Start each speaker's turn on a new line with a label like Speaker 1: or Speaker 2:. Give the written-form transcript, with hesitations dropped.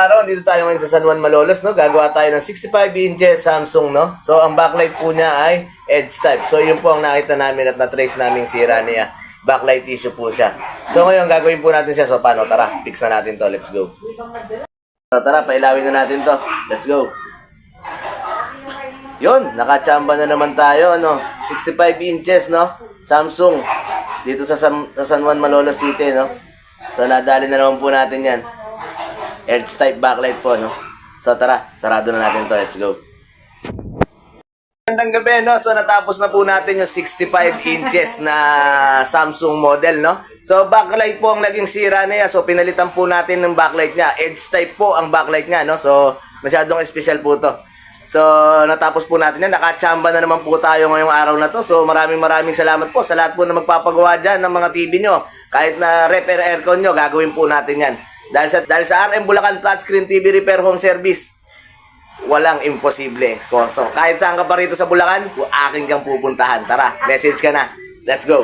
Speaker 1: Araw, dito tayo ngayon sa San Juan, Malolos, no? Gagawa tayo ng 65 inches Samsung, no? So, ang backlight po niya ay edge type. So, yun po ang nakita namin at na-trace naming sira niya. Backlight issue po siya. So, ngayon, gagawin po natin siya. So, paano? Tara, fix na natin to. Let's go. So, tara, pailawin na natin to. Let's go. Yun, nakachamba na naman tayo, no? 65 inches, no? Samsung. Dito sa San Juan, Malolos City, no? So, nadali na naman po natin yan. Edge type backlight po, no? So tara, sarado na natin to. Let's go. Magandang gabi, no? So natapos na po natin yung 65 inches na Samsung model, no? So backlight po ang naging sira niya. So pinalitan po natin ng backlight niya. Edge type po ang backlight niya, no? So masyadong special po to. So, natapos po natin yan. Nakachamba na naman po tayo ngayong araw na to. So, maraming salamat po sa lahat po na magpapagawa dyan ng mga TV nyo. Kahit na repair aircon nyo, gagawin po natin yan. Dahil sa RM Bulacan Flat Screen TV Repair Home Service, walang imposible. So, kahit saan ka pa rito sa Bulacan, aking kang pupuntahan. Tara, message ka na. Let's go.